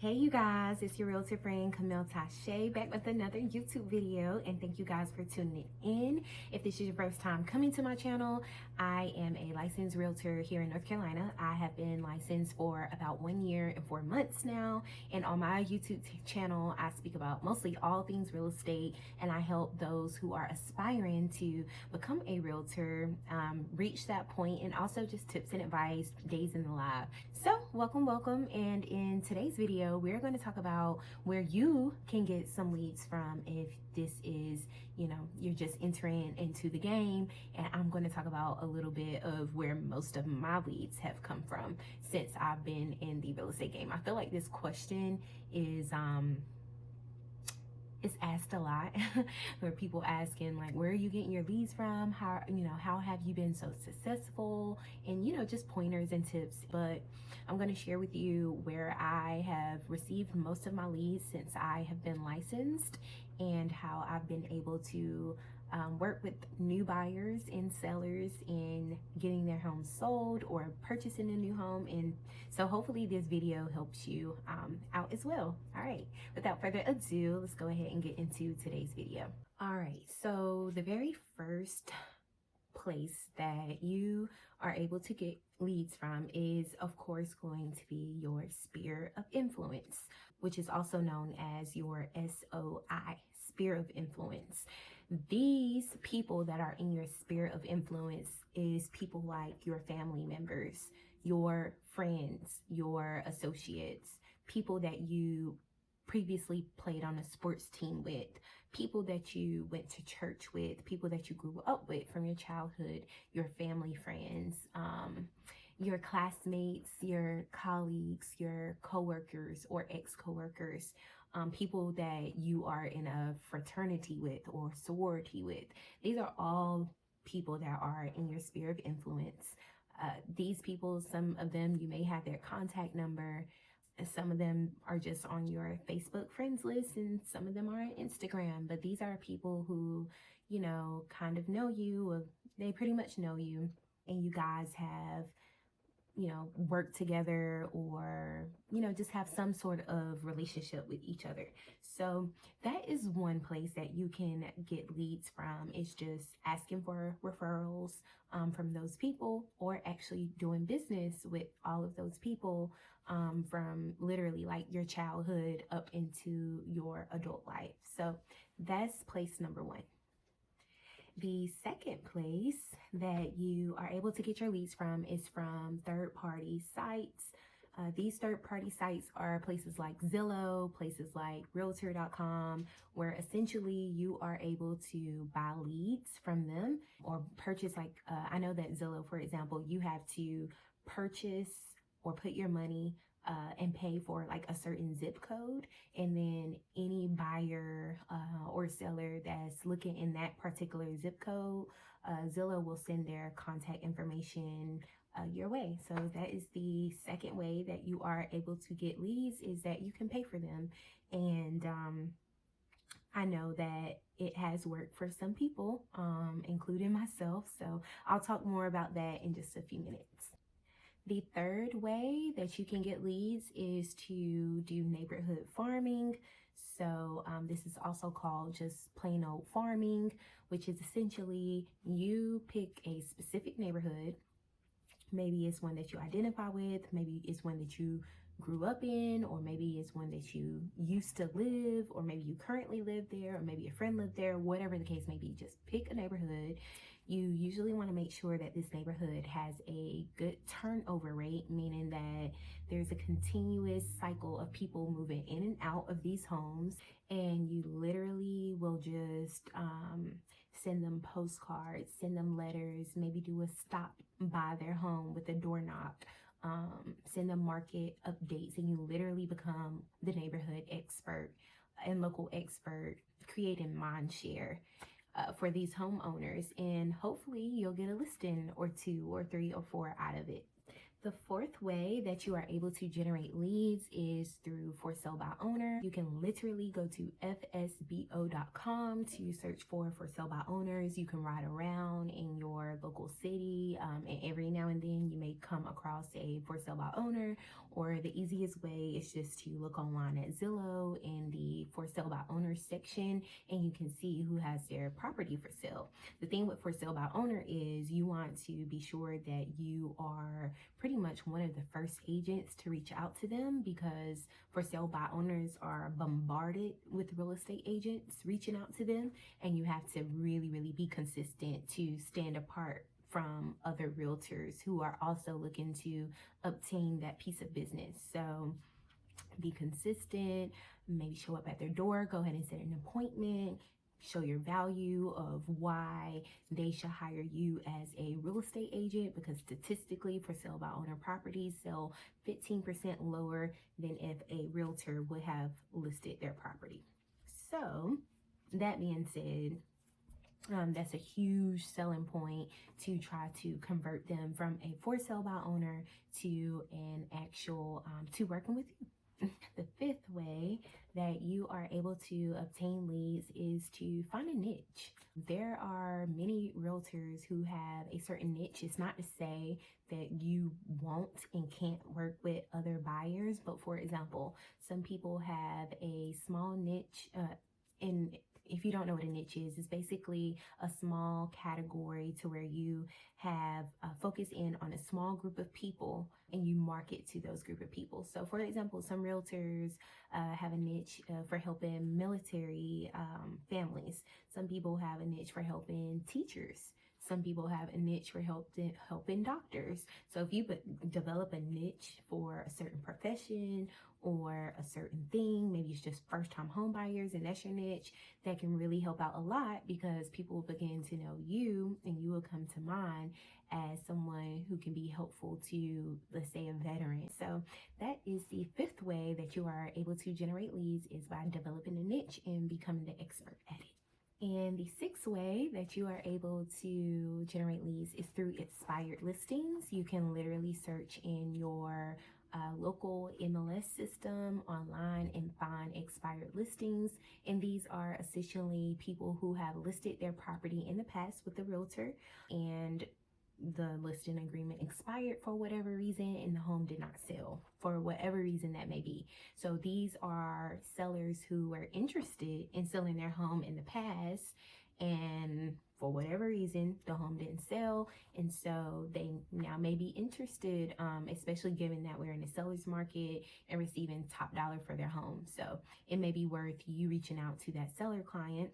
Hey you guys, it's your realtor friend Camille back with another YouTube video, and thank you guys for tuning in. If this is your first time coming to my channel, I am a licensed realtor here in North Carolina. I have been licensed for about 1 year and 4 months now, and on my YouTube channel I speak about mostly all things real estate, and I help those who are aspiring to become a realtor reach that point, and also just tips and advice, days in the life. So welcome, and in today's video we're going to talk about where you can get some leads from if this is, you're just entering into the game. And I'm going to talk about a little bit of where most of my leads have come from since I've been in the real estate game. I feel like this question is it's asked a lot where people asking like, where are you getting your leads from? How have you been so successful? And just pointers and tips. But I'm going to share with you where I have received most of my leads since I have been licensed, and how I've been able to work with new buyers and sellers in getting their home sold or purchasing a new home. And so hopefully this video helps you out as well. All right, without further ado, let's go ahead and get into today's video. All right, so the very first place that you are able to get leads from is, of course, going to be your sphere of influence, which is also known as your SOI, sphere of influence. These people that are in your sphere of influence is people like your family members, your friends, your associates, people that you previously played on a sports team with, people that you went to church with, people that you grew up with from your childhood, your family friends, your classmates, your colleagues, your coworkers or ex-coworkers, people that you are in a fraternity with or sorority with. These are all people that are in your sphere of influence. These people, some of them you may have their contact number, and some of them are just on your Facebook friends list, and some of them are on Instagram. But these are people who, kind of know you, or they pretty much know you, and you guys have, work together, or, just have some sort of relationship with each other. So that is one place that you can get leads from, is just asking for referrals from those people, or actually doing business with all of those people from literally like your childhood up into your adult life. So that's place number one. The second place that you are able to get your leads from is from third-party sites. These third-party sites are places like Zillow, places like Realtor.com, where essentially you are able to buy leads from them or purchase. Like I know that Zillow, for example, you have to purchase or put your money and pay for like a certain zip code, and then any buyer or seller that's looking in that particular zip code, Zillow will send their contact information your way. So that is the second way that you are able to get leads, is that you can pay for them. And I know that it has worked for some people, including myself. So I'll talk more about that in just a few minutes. The third way that you can get leads is to do neighborhood farming. So this is also called just plain old farming, which is essentially you pick a specific neighborhood. Maybe it's one that you identify with, maybe it's one that you grew up in, or maybe it's one that you used to live, or maybe you currently live there, or maybe a friend lived there. Whatever the case may be, just pick a neighborhood. You usually want to make sure that this neighborhood has a good turnover rate, meaning that there's a continuous cycle of people moving in and out of these homes, and you literally will just send them postcards, send them letters, maybe do a stop by their home with a door knock, send them market updates, and you literally become the neighborhood expert and local expert, creating mind share for these homeowners, and hopefully you'll get a listing or 2 or 3 or 4 out of it. The fourth way that you are able to generate leads is through for sale by owner. You can literally go to fsbo.com to search for sale by owners. You can ride around in your local city, and every now and then you may come across a for sale by owner, or the easiest way is just to look online at Zillow in the for sale by owner section, and you can see who has their property for sale. The thing with for sale by owner is you want to be sure that you are pretty much one of the first agents to reach out to them, because for sale by owners are bombarded with real estate agents reaching out to them, and you have to really be consistent to stand apart from other realtors who are also looking to obtain that piece of business. So be consistent, maybe show up at their door, go ahead and set an appointment, show your value of why they should hire you as a real estate agent, because statistically for sale by owner properties sell 15% lower than if a realtor would have listed their property. So that being said, that's a huge selling point to try to convert them from a for sale by owner to an actual to working with you. The fifth way that you are able to obtain leads is to find a niche. There are many realtors who have a certain niche. It's not to say that you won't and can't work with other buyers, but for example, some people have a small niche, and if you don't know what a niche is, it's basically a small category to where you have focus in on a small group of people and you market to those group of people. So for example, some realtors have a niche for helping military families. Some people have a niche for helping teachers. Some people have a niche for helping doctors. So if you develop a niche for a certain profession or a certain thing, maybe it's just first-time home buyers and that's your niche, that can really help out a lot, because people will begin to know you and you will come to mind as someone who can be helpful to, let's say, a veteran. So that is the fifth way that you are able to generate leads, is by developing a niche and becoming the expert at it. And the sixth way that you are able to generate leads is through expired listings. You can literally search in your local MLS system online and find expired listings. And these are essentially people who have listed their property in the past with the realtor, and the listing agreement expired for whatever reason and the home did not sell for whatever reason that may be. So these are sellers who were interested in selling their home in the past, and for whatever reason the home didn't sell, and so they now may be interested, especially given that we're in a seller's market and receiving top dollar for their home. So it may be worth you reaching out to that seller client,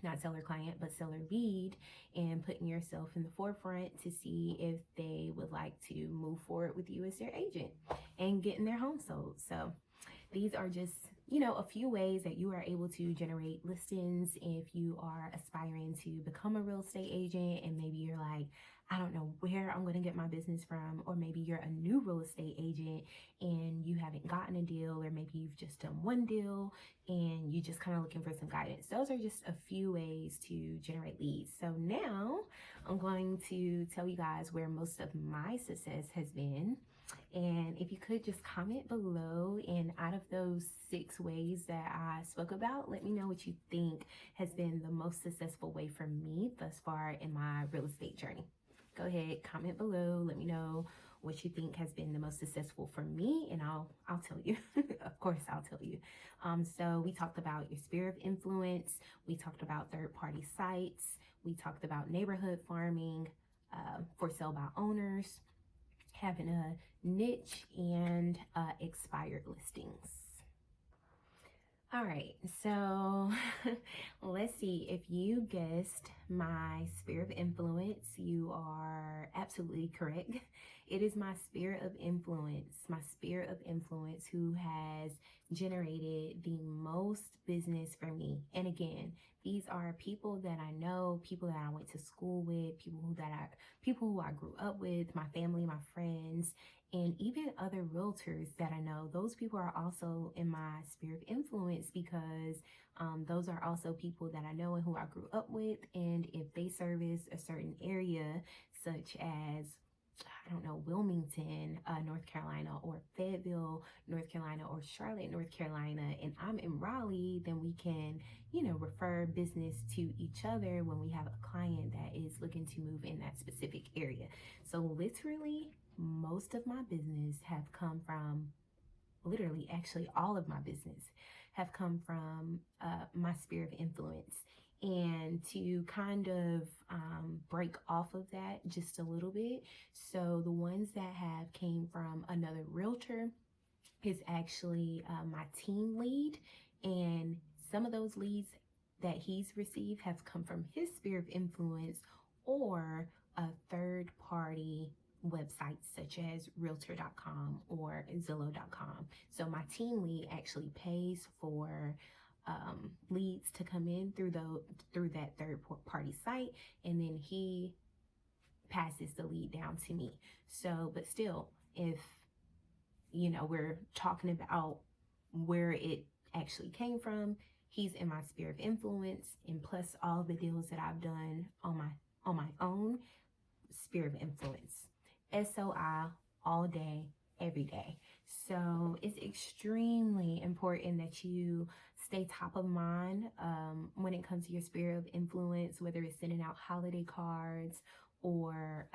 not seller client, but seller lead, and putting yourself in the forefront to see if they would like to move forward with you as their agent and getting their home sold. So these are just, a few ways that you are able to generate listings if you are aspiring to become a real estate agent, and maybe you're like, I don't know where I'm going to get my business from, or maybe you're a new real estate agent and you haven't gotten a deal, or maybe you've just done one deal and you're just kind of looking for some guidance. Those are just a few ways to generate leads. So now I'm going to tell you guys where most of my success has been. And if you could just comment below, and out of those 6 ways that I spoke about, let me know what you think has been the most successful way for me thus far in my real estate journey. Go ahead, comment below, let me know what you think has been the most successful for me, and I'll tell you. Of course I'll tell you. So we talked about your sphere of influence, we talked about third-party sites, we talked about neighborhood farming, for sale by owners, having a niche, and expired listings. All right, so let's see. If you guessed my sphere of influence, you are absolutely correct. It is my sphere of influence, who has generated the most business for me. And again, these are people that I know, people that I went to school with, people who I grew up with, my family, my friends, and even other realtors that I know. Those people are also in my sphere of influence, because those are also people that I know and who I grew up with. And if they service a certain area, such as I don't know, Wilmington, North Carolina, or Fayetteville, North Carolina, or Charlotte, North Carolina, and I'm in Raleigh, then we can, refer business to each other when we have a client that is looking to move in that specific area. So literally, most of my business have come from, literally, actually, all of my business have come from my sphere of influence. And to kind of break off of that just a little bit, so the ones that have came from another realtor is actually my team lead, and some of those leads that he's received have come from his sphere of influence or a third party websites such as realtor.com or zillow.com. So my team lead actually pays for leads to come in through that third party site, and then he passes the lead down to me. So, but still, if we're talking about where it actually came from, he's in my sphere of influence, and plus all the deals that I've done on my own sphere of influence. SOI all day, every day. So it's extremely important that you stay top of mind when it comes to your sphere of influence, whether it's sending out holiday cards or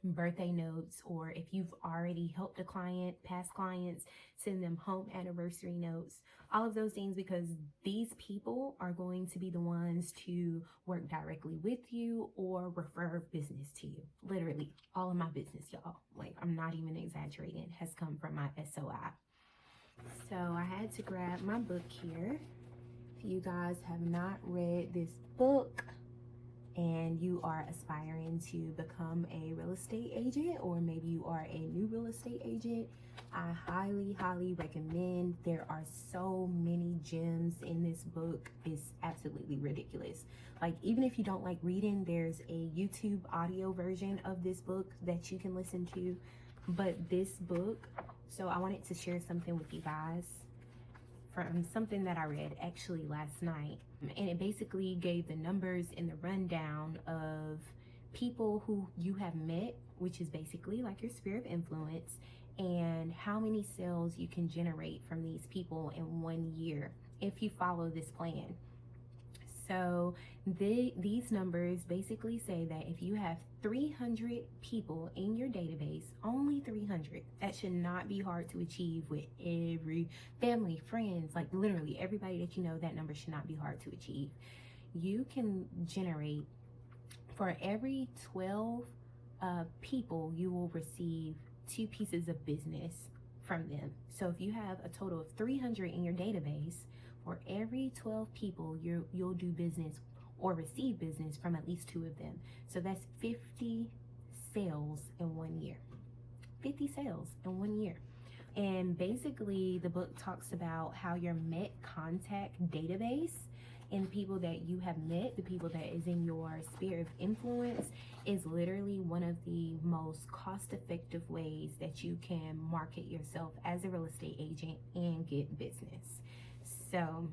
birthday notes, or if you've already helped a client, past clients, send them home anniversary notes, all of those things, because these people are going to be the ones to work directly with you or refer business to you. Literally, all of my business, y'all, like, I'm not even exaggerating, has come from my SOI. So I had to grab my book here. If you guys have not read this book, and you are aspiring to become a real estate agent, or maybe you are a new real estate agent, I highly, highly recommend. There are so many gems in this book. It's absolutely ridiculous. Like, even if you don't like reading, there's a YouTube audio version of this book that you can listen to. But this book, so I wanted to share something with you guys from something that I read actually last night. And it basically gave the numbers and the rundown of people who you have met, which is basically like your sphere of influence, and how many sales you can generate from these people in 1 year if you follow this plan. So these numbers basically say that if you have 300 people in your database, only 300, that should not be hard to achieve with every family, friends, like literally everybody that you know. That number should not be hard to achieve. You can generate, for every 12 people, you will receive 2 pieces of business from them. So if you have a total of 300 in your database, for every 12 people, you'll do business or receive business from at least 2 of them. So that's 50 sales in 1 year. 50 sales in 1 year. And basically, the book talks about how your Met contact database and people that you have met, the people that is in your sphere of influence, is literally one of the most cost-effective ways that you can market yourself as a real estate agent and get business. So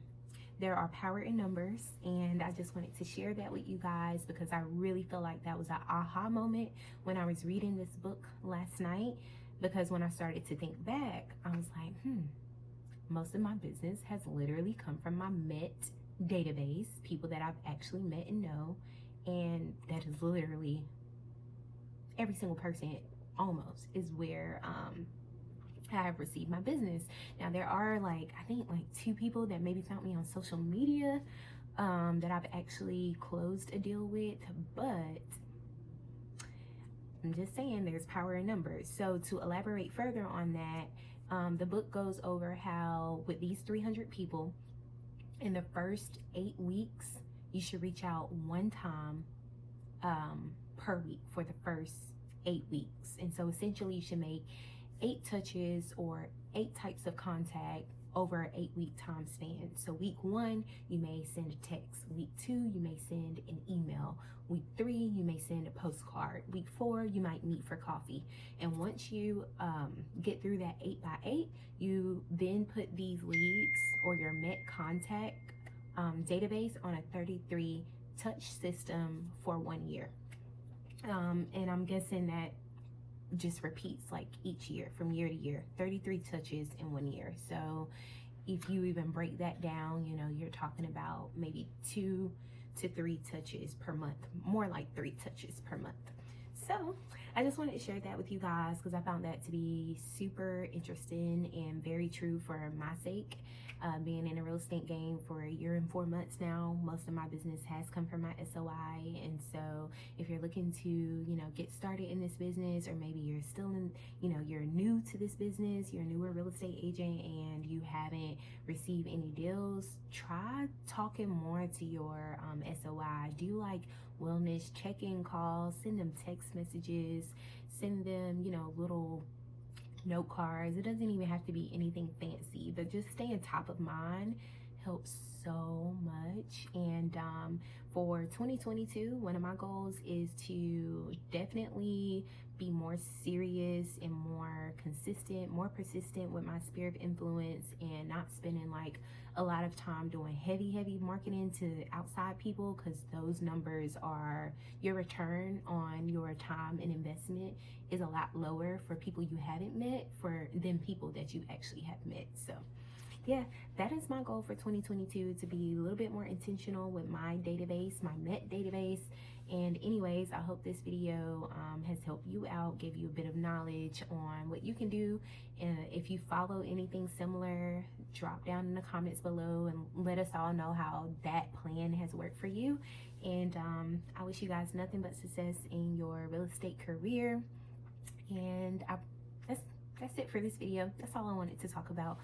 there are power in numbers, and I just wanted to share that with you guys because I really feel like that was an aha moment when I was reading this book last night. Because when I started to think back, I was like, most of my business has literally come from my Met database, people that I've actually met and know, and that is literally every single person almost is where I have received my business. Now there are I think 2 people that maybe found me on social media that I've actually closed a deal with, but I'm just saying there's power in numbers. So to elaborate further on that, the book goes over how with these 300 people, in the first 8 weeks, you should reach out 1 time per week for the first 8 weeks. And so essentially you should make 8 touches or 8 types of contact over an 8-week time span. So week 1, you may send a text. Week 2, you may send an email. Week 3, you may send a postcard. Week 4, you might meet for coffee. And once you get through that 8x8, you then put these leads or your Met contact database on a 33 touch system for 1 year. And I'm guessing that just repeats like each year from year to year, 33 touches in 1 year. So if you even break that down, you know, you're talking about maybe 2 to 3 touches per month, more like 3 touches per month. So I just wanted to share that with you guys because I found that to be super interesting and very true for my sake. Being in a real estate game for 1 year and 4 months now, most of my business has come from my SOI. And so if you're looking to, you know, get started in this business, or maybe you're still in, you know, you're new to this business, you're a newer real estate agent and you haven't received any deals, try talking more to your SOI. Do like wellness check-in calls, send them text messages, send them, you know, little note cards. It doesn't even have to be anything fancy, but just staying top of mind helps so much. And for 2022, one of my goals is to definitely be more serious and more consistent, more persistent with my sphere of influence, and not spending like a lot of time doing heavy marketing to outside people, because those numbers are, your return on your time and investment is a lot lower for people you haven't met than people that you actually have met. So yeah, that is my goal for 2022, to be a little bit more intentional with my database, my Met database. And anyways, I hope this video has helped you out, gave you a bit of knowledge on what you can do. If you follow anything similar, drop down in the comments below and let us all know how that plan has worked for you. And I wish you guys nothing but success in your real estate career. And that's it for this video. That's all I wanted to talk about.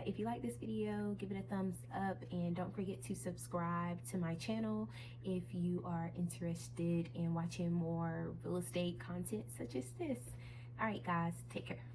If you like this video, give it a thumbs up, and don't forget to subscribe to my channel if you are interested in watching more real estate content such as this. All right, guys, take care.